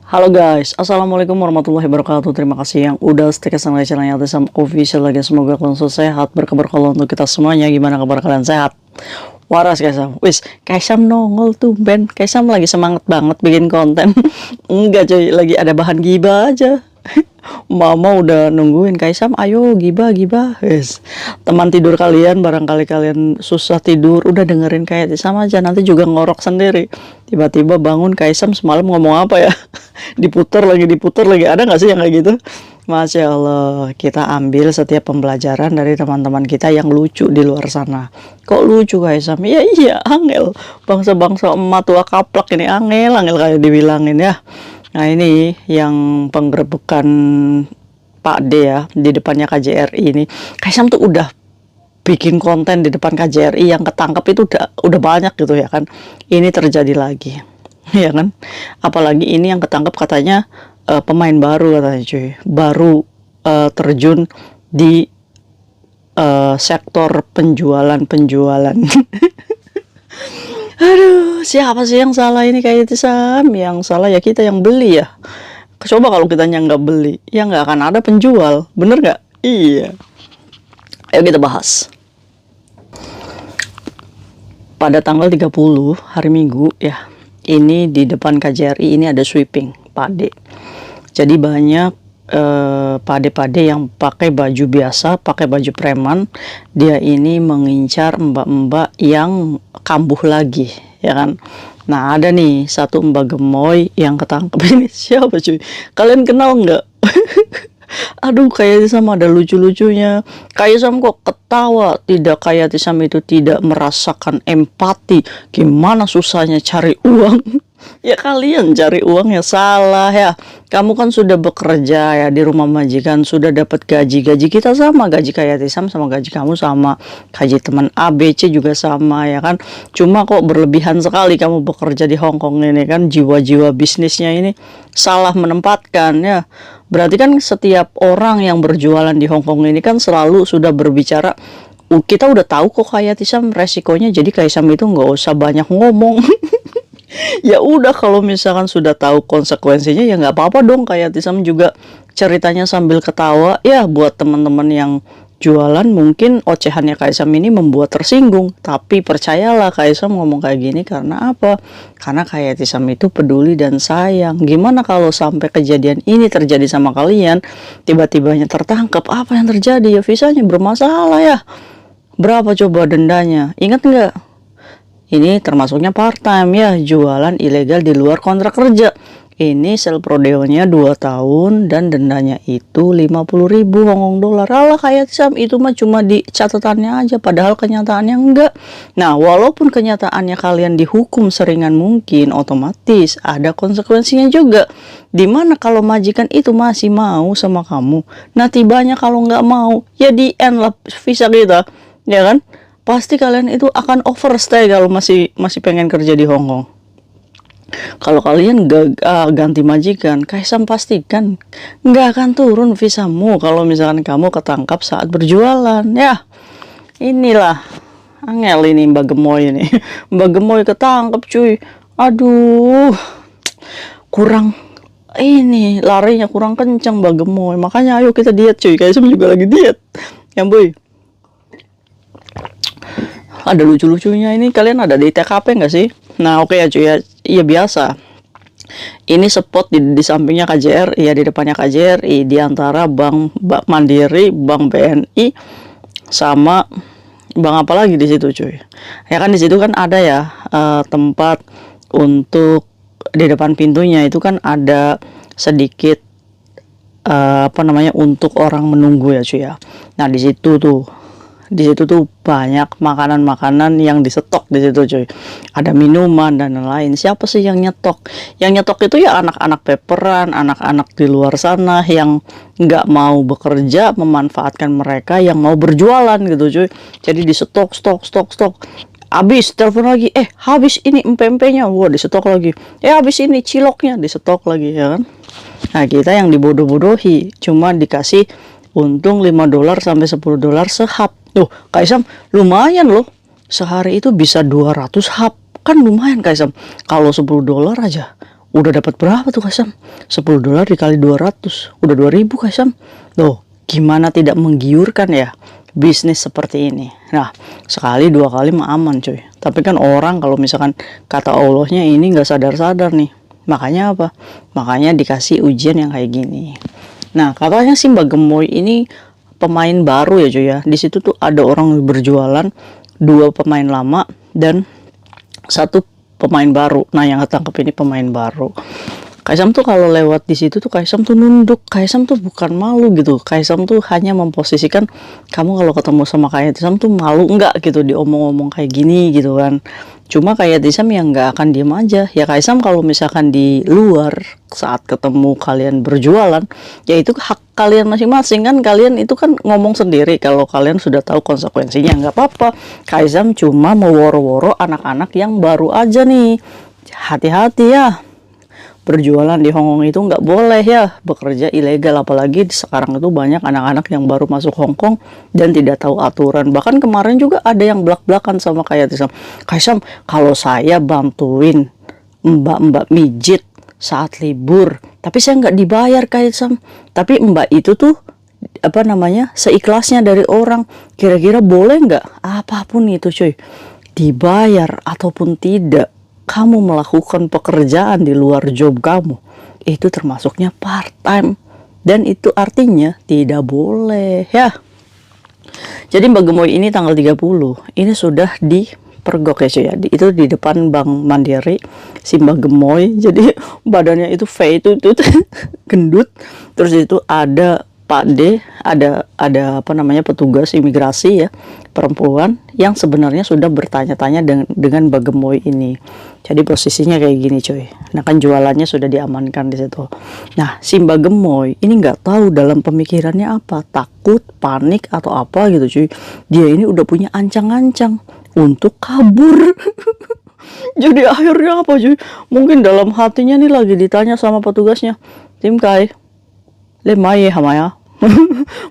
Halo guys, assalamualaikum warahmatullahi wabarakatuh. Terima kasih yang udah stay ke channelnya Atisam Official lagi. Semoga kalian selalu sehat, berkabar untuk kita semuanya. Gimana kabar kalian, sehat? Waras Kaisam. Wis, Kaisam nongol tuh Ben. Kaisam lagi semangat banget bikin konten. Enggak coy, lagi ada bahan gibah aja. Mama udah nungguin Kaisam, ayo gibah. Yes. Teman tidur kalian, barangkali kalian susah tidur, udah dengerin kayak sama aja, nanti juga ngorok sendiri. Tiba-tiba bangun Kaisam semalam ngomong apa ya? diputar lagi, ada nggak sih yang kayak gitu? Masya Allah, kita ambil setiap pembelajaran dari teman-teman kita yang lucu di luar sana. Kok lucu Kaisam? Ya iya, angel. Bangsa-bangsa emak tua kaplak ini angel kayak dibilangin ya. Nah ini yang penggerebekan Pak D ya di depannya KJRI ini. Kaisam tuh udah bikin konten di depan KJRI yang ketangkep itu udah banyak gitu ya kan. Ini terjadi lagi. Ya kan? Apalagi ini yang ketangkep katanya pemain baru katanya cuy. Baru terjun di sektor penjualan. Aduh, siapa sih yang salah ini kayak itu Sam? Yang salah ya kita yang beli ya. Coba kalau kita yang nggak beli, ya nggak akan ada penjual. Bener nggak? Iya. Ayo kita bahas. Pada tanggal 30 hari Minggu ya, ini di depan KJRI ini ada sweeping pade. Jadi banyak pade-pade yang pakai baju biasa, pakai baju preman. Dia ini mengincar mbak-mbak yang kambuh lagi, ya kan. Nah ada nih satu mbak gemoy yang ketangkep. Ini siapa cuy? Kalian kenal nggak? Aduh, kayak sama ada lucu-lucunya. Kayak Sam kok ketawa, tidak kayak Sam itu tidak merasakan empati. Gimana susahnya cari uang? Ya kalian cari uang ya salah ya. Kamu kan sudah bekerja ya di rumah majikan, sudah dapat gaji kita sama, gaji kayak Tisam sama gaji kamu sama, gaji teman ABC juga sama ya kan. Cuma kok berlebihan sekali kamu bekerja di Hong Kong ini kan, jiwa-jiwa bisnisnya ini salah menempatkan ya. Berarti kan setiap orang yang berjualan di Hong Kong ini kan selalu sudah berbicara, kita udah tahu kok kayak Tisam resikonya, jadi kayak Tisam itu nggak usah banyak ngomong. Ya udah, kalau misalkan sudah tahu konsekuensinya ya nggak apa-apa dong. Kayak Tisam juga ceritanya sambil ketawa ya. Buat teman-teman yang jualan mungkin ocehannya Kaisam ini membuat tersinggung, tapi percayalah Kaisam ngomong kayak gini karena apa? Karena kayak Tisam itu peduli dan sayang. Gimana kalau sampai kejadian ini terjadi sama kalian, tiba-tibanya tertangkap, apa yang terjadi? Ya visanya bermasalah ya. Berapa coba dendanya? Ingat nggak? Ini termasuknya part time ya, jualan ilegal di luar kontrak kerja. Ini sel prodeonya 2 tahun dan dendanya itu 50.000 Hongkong dolar. Alah kayak Sam, itu mah cuma di catatannya aja, padahal kenyataannya enggak. Nah, walaupun kenyataannya kalian dihukum seringan mungkin, otomatis ada konsekuensinya juga. Dimana kalau majikan itu masih mau sama kamu, nah tibanya kalau nggak mau, ya di end lah visa kita, ya kan? Pasti kalian itu akan overstay kalau masih pengen kerja di Hong Kong. Kalau kalian ganti majikan, Kaisam pastikan nggak akan turun visamu kalau misalkan kamu ketangkap saat berjualan. Ya, inilah angel ini Mbak Gemoy ini. Mbak Gemoy ketangkep cuy. Aduh, kurang ini larinya kurang kencang Mbak Gemoy. Makanya ayo kita diet cuy. Kaisam juga lagi diet. Ya boy. Ada lucu-lucunya ini. Kalian ada di TKP nggak sih? Nah oke ya cuy ya. Iya biasa. Ini spot di sampingnya KJRI ya, di depannya KJRI, di antara Bank Mandiri, Bank BNI, sama bank apa lagi di situ cuy. Ya kan di situ kan ada ya tempat untuk di depan pintunya itu kan ada sedikit apa namanya untuk orang menunggu ya cuy ya. Nah di situ tuh banyak makanan-makanan yang disetok di situ cuy. Ada minuman dan lain-lain. Siapa sih yang nyetok? Yang nyetok itu ya anak-anak peperan, anak-anak di luar sana yang nggak mau bekerja, memanfaatkan mereka yang mau berjualan gitu cuy. Jadi disetok, stok. Habis telepon lagi, habis ini empempenya, wah disetok lagi. Habis ini ciloknya disetok lagi ya kan. Nah kita yang dibodoh-bodohi, cuma dikasih untung 5 dolar sampai 10 dolar sehap. Tuh, Kaisam lumayan loh. Sehari itu bisa 200 hap. Kan lumayan Kaisam. Kalau 10 dolar aja Udah dapat berapa tuh Kaisam? $10 dikali 200, udah 2.000 Kaisam. Loh, gimana tidak menggiurkan ya bisnis seperti ini? Nah, sekali dua kali mah aman cuy. Tapi kan orang kalau misalkan kata Allahnya ini nggak sadar-sadar nih. Makanya apa? Makanya dikasih ujian yang kayak gini. Nah, katanya sih Mbak Gemoy ini pemain baru ya cuy ya. Di situ tuh ada orang berjualan, 2 pemain lama dan 1 pemain baru. Nah, yang ketangkep ini pemain baru. Kaisam tuh kalau lewat di situ tuh Kaisam tuh nunduk. Kaisam tuh bukan malu gitu. Kaisam tuh hanya memposisikan kamu kalau ketemu sama Kaisam tuh malu enggak gitu diomong-omong kayak gini gitu kan. Cuma Kaisam yang nggak akan diem aja. Ya Kaisam kalau misalkan di luar saat ketemu kalian berjualan, ya itu hak kalian masing-masing kan. Kalian itu kan ngomong sendiri kalau kalian sudah tahu konsekuensinya, nggak apa-apa. Kaisam cuma mau woro-woro anak-anak yang baru aja nih. Hati-hati ya. Berjualan di Hongkong itu nggak boleh ya, bekerja ilegal, apalagi sekarang itu banyak anak-anak yang baru masuk Hongkong dan tidak tahu aturan. Bahkan kemarin juga ada yang belak-belakan sama Kaisam. Kaisam, kalau saya bantuin mbak-mbak mijit saat libur, tapi saya nggak dibayar Kaisam. Tapi mbak itu tuh apa namanya seikhlasnya dari orang, kira-kira boleh nggak? Apapun itu cuy, dibayar ataupun tidak, kamu melakukan pekerjaan di luar job kamu, itu termasuknya part time. Dan itu artinya tidak boleh ya. Jadi Mbak Gemoy ini tanggal 30, ini sudah dipergok ya cuy ya. Itu di depan Bank Mandiri, si Mbak Gemoy. Jadi badannya itu V itu gendut. Terus itu ada Pak D, ada apa namanya petugas imigrasi ya, perempuan yang sebenarnya sudah bertanya-tanya dengan Mbak Gemoy ini. Jadi posisinya kayak gini cuy. Nah kan jualannya sudah diamankan di situ. Nah si Mbak Gemoy ini nggak tahu dalam pemikirannya apa, takut, panik atau apa gitu cuy. Dia ini udah punya ancang-ancang untuk kabur. Jadi akhirnya apa cuy? Mungkin dalam hatinya nih lagi ditanya sama petugasnya, Tim Kai, Lemai hamaya.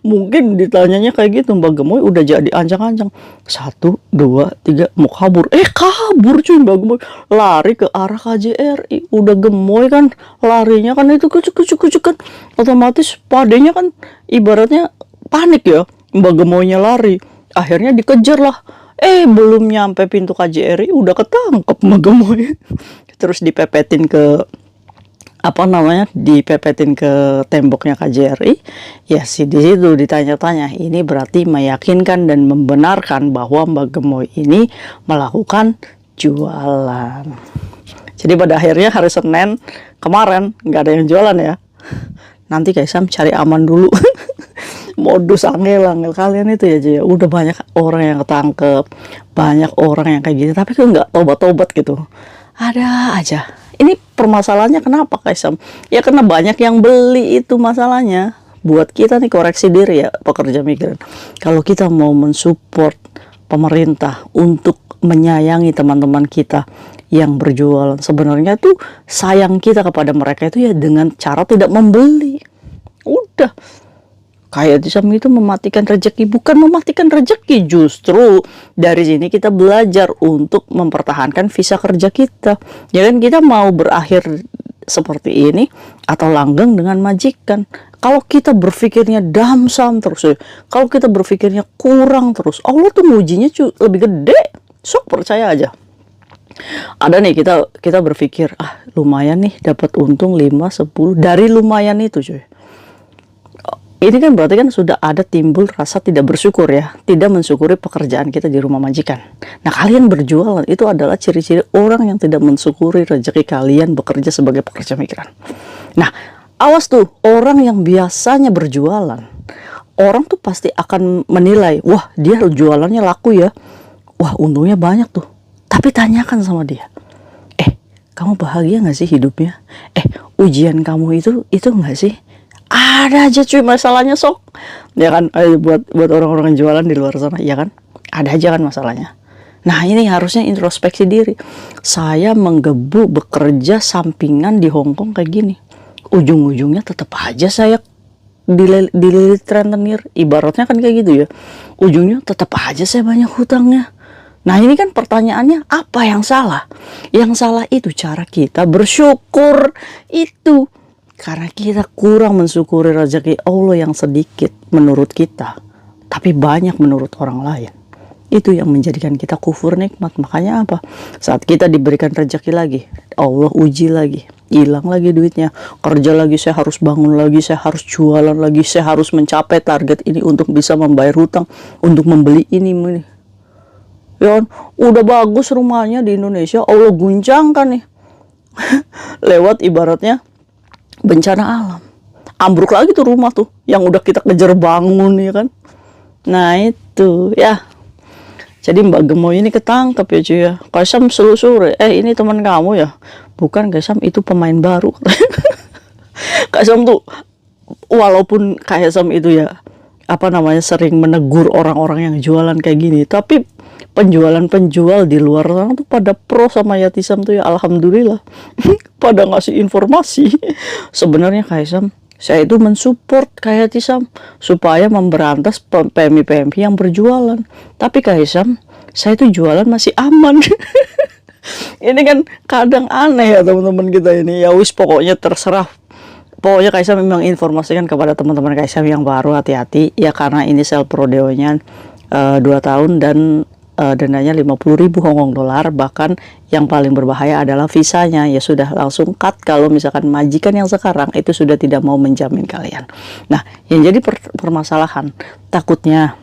Mungkin ditanyanya kayak gitu. Mbak Gemoy udah jadi ancang-ancang, 1, 2, 3 mau kabur. Kabur cuy. Mbak Gemoy lari ke arah KJRI. Udah Gemoy kan larinya kan itu kucuk kan, otomatis padenya kan ibaratnya panik ya. Mbak Gemoynya lari, akhirnya dikejar lah. Belum nyampe pintu KJRI udah ketangkep Mbak Gemoy. Terus dipepetin ke dipepetin ke temboknya KJRI. Ya sih di situ ditanya-tanya. Ini berarti meyakinkan dan membenarkan bahwa Mbak Gemoy ini melakukan jualan. Jadi pada akhirnya hari Senin kemarin nggak ada yang jualan ya. Nanti Kaisam cari aman dulu. Modus angel kalian itu ya. Udah banyak orang yang ketangkep, banyak orang yang kayak gini, tapi kok nggak tobat-tobat gitu. Ada aja. Ini permasalahannya kenapa Kaisam? Ya karena banyak yang beli, itu masalahnya. Buat kita nih koreksi diri ya pekerja migran. Kalau kita mau mensupport pemerintah untuk menyayangi teman-teman kita yang berjualan, sebenarnya tuh sayang kita kepada mereka itu ya dengan cara tidak membeli. Udah. Kayak Kaisam itu mematikan rezeki, bukan mematikan rezeki, justru dari sini kita belajar untuk mempertahankan visa kerja kita. Ya kan, kita mau berakhir seperti ini atau langgeng dengan majikan. Kalau kita berpikirnya damsam terus, kalau kita berpikirnya kurang terus, Allah tuh ngujinya lebih gede. Sok percaya aja. Ada nih kita berpikir, lumayan nih dapat untung 5-10 dari lumayan itu cuy. Ini kan berarti kan sudah ada timbul rasa tidak bersyukur ya, tidak mensyukuri pekerjaan kita di rumah majikan. Nah kalian berjualan itu adalah ciri-ciri orang yang tidak mensyukuri rezeki kalian bekerja sebagai pekerja migran. Nah awas tuh, orang yang biasanya berjualan, orang tuh pasti akan menilai, wah dia jualannya laku ya, wah untungnya banyak tuh. Tapi tanyakan sama dia, kamu bahagia gak sih hidupnya? Ujian kamu itu gak sih? Ada aja cuy masalahnya sok. Ya kan, buat orang-orang yang jualan di luar sana, ya kan? Ada aja kan masalahnya. Nah, ini harusnya introspeksi diri. Saya menggebu bekerja sampingan di Hongkong kayak gini. Ujung-ujungnya tetap aja saya dililit rentenir. Ibaratnya kan kayak gitu ya. Ujungnya tetap aja saya banyak hutangnya. Nah ini kan pertanyaannya, apa yang salah? Yang salah itu cara kita bersyukur itu. Karena kita kurang mensyukuri rezeki Allah yang sedikit menurut kita, tapi banyak menurut orang lain. Itu yang menjadikan kita kufur nikmat. Makanya apa? Saat kita diberikan rezeki lagi, Allah uji lagi, hilang lagi duitnya, kerja lagi, saya harus bangun lagi, saya harus jualan lagi, saya harus mencapai target ini untuk bisa membayar hutang, untuk membeli ini. Ya, udah bagus rumahnya di Indonesia, Allah guncangkan nih. Lewat ibaratnya bencana alam. Ambruk lagi tuh rumah tuh yang udah kita kejar bangun ya kan. Nah itu ya. Jadi Mbak Gemoy ini ketangkep ya cuy ya. Kaisam selusur, ini teman kamu ya? Bukan Kaisam, itu pemain baru. Kaisam tuh walaupun Kaisam itu ya apa namanya sering menegur orang-orang yang jualan kayak gini, tapi penjual di luar sana tuh pada pro sama Yatisam tuh ya, alhamdulillah. Pada ngasih informasi. Sebenarnya Kaisam, saya itu mensupport kayak Yatisam supaya memberantas PMI yang berjualan. Tapi Kaisam, saya itu jualan masih aman. Ini kan kadang aneh ya teman-teman kita ini. Ya wis pokoknya terserah. Pokoknya Kaisam memang informasikan kepada teman-teman Kaisam yang baru, hati-hati ya, karena ini sel prodeonya 2 tahun dan dendanya 50.000 Hongkong dolar. Bahkan yang paling berbahaya adalah visanya, ya sudah langsung cut kalau misalkan majikan yang sekarang itu sudah tidak mau menjamin kalian. Nah yang jadi permasalahan takutnya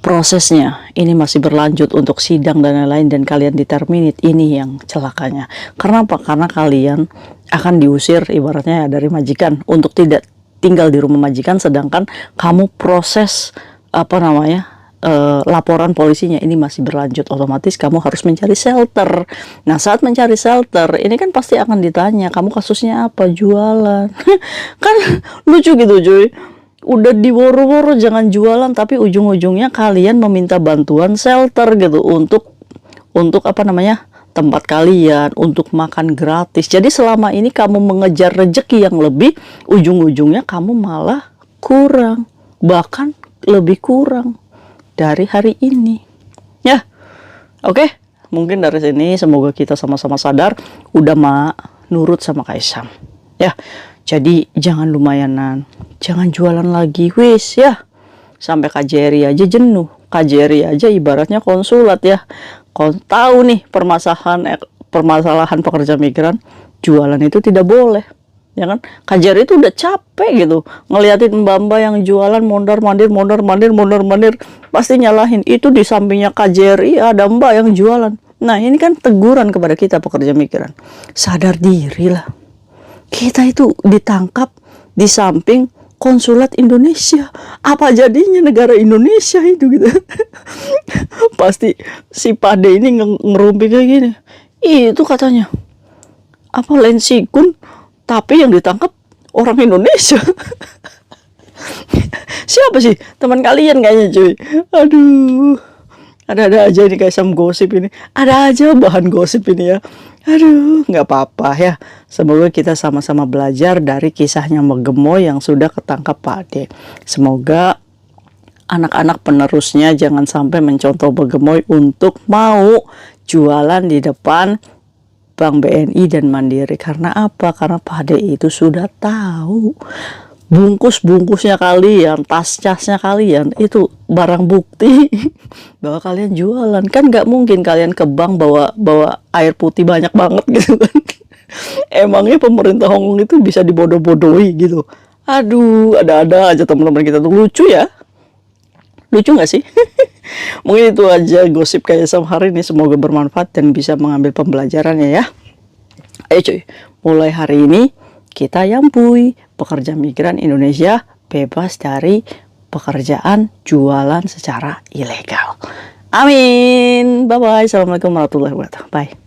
prosesnya ini masih berlanjut untuk sidang dan lain-lain, dan kalian diterminate, ini yang celakanya. Karena apa? Karena kalian akan diusir ibaratnya ya dari majikan untuk tidak tinggal di rumah majikan, sedangkan kamu proses apa namanya laporan polisinya ini masih berlanjut. Otomatis kamu harus mencari shelter. Nah saat mencari shelter ini kan pasti akan ditanya, kamu kasusnya apa? Jualan. Kan lucu gitu cuy, udah diworo-woro jangan jualan, tapi ujung-ujungnya kalian meminta bantuan shelter gitu untuk apa namanya tempat kalian, untuk makan gratis. Jadi selama ini kamu mengejar rezeki yang lebih, ujung-ujungnya kamu malah kurang, bahkan lebih kurang dari hari ini ya. Oke, mungkin dari sini semoga kita sama-sama sadar, udah nurut sama Kaisam ya. Jadi jangan lumayanan, jangan jualan lagi wis ya. Sampai KJRI aja jenuh. KJRI aja ibaratnya konsulat ya. Kau tahu nih permasalahan pekerja migran, jualan itu tidak boleh ya kan. KJRI itu udah capek gitu ngeliatin mbak-mbak yang jualan mondar mandir, pasti nyalahin itu. Di sampingnya KJRI ada mbak yang jualan. Nah ini kan teguran kepada kita pekerja migran, sadar diri lah. Kita itu ditangkap di samping konsulat Indonesia, apa jadinya negara Indonesia itu gitu. Pasti si Pade ini ngerumpi kayak gini, itu katanya apa lensikun, tapi yang ditangkap orang Indonesia. Siapa sih teman kalian kayaknya cuy. Aduh, ada aja ini Kaisam gosip ini, ada aja bahan gosip ini ya. Aduh, nggak apa-apa ya. Semoga kita sama-sama belajar dari kisahnya Mbak Gemoy yang sudah ketangkap Pak Ade. Semoga anak-anak penerusnya jangan sampai mencontoh Mbak Gemoy untuk mau jualan di depan Bank BNI dan Mandiri. Karena apa? Karena Pak Ade itu sudah tahu bungkus-bungkusnya kalian, tas-tasnya kalian itu barang bukti bahwa kalian jualan. Kan nggak mungkin kalian ke bank bawa air putih banyak banget gitu kan. Emangnya pemerintah Hongkong itu bisa dibodoh-bodohi gitu. Aduh, ada-ada aja teman-teman kita tuh, lucu ya. Lucu nggak sih? Mungkin itu aja gosip Kaisam hari ini, semoga bermanfaat dan bisa mengambil pembelajarannya ya. Ayo cuy, mulai hari ini kita yambui pekerja migran Indonesia bebas dari pekerjaan jualan secara ilegal. Amin. Bye bye. Assalamualaikum warahmatullahi wabarakatuh. Bye.